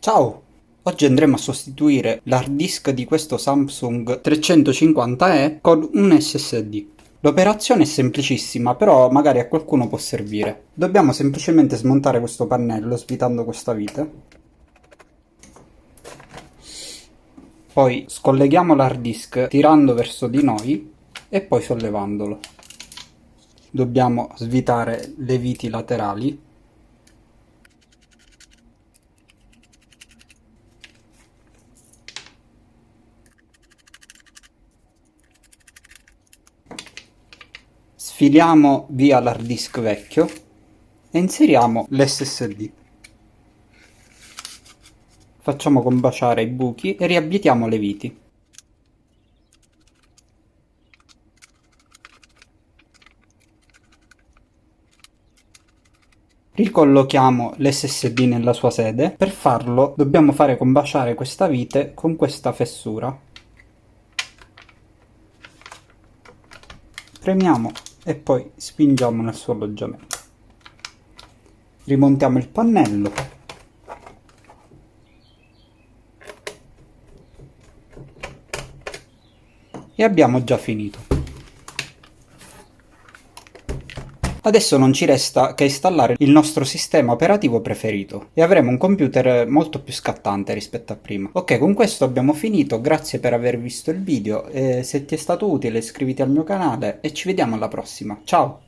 Ciao! Oggi andremo a sostituire l'hard disk di questo Samsung 350e con un SSD. L'operazione è semplicissima, però magari a qualcuno può servire. Dobbiamo semplicemente smontare questo pannello svitando questa vite. Poi scolleghiamo l'hard disk tirando verso di noi e poi sollevandolo. Dobbiamo svitare le viti laterali. Sfiliamo via l'hard disk vecchio e inseriamo l'SSD. Facciamo combaciare i buchi e riabitiamo le viti. Ricollochiamo l'SSD nella sua sede. Per farlo dobbiamo fare combaciare questa vite con questa fessura. Premiamo e poi spingiamo nel suo alloggiamento. Rimontiamo il pannello. E abbiamo già finito. Adesso non ci resta che installare il nostro sistema operativo preferito e avremo un computer molto più scattante rispetto a prima. Ok, con questo abbiamo finito, grazie per aver visto il video e se ti è stato utile iscriviti al mio canale e ci vediamo alla prossima. Ciao!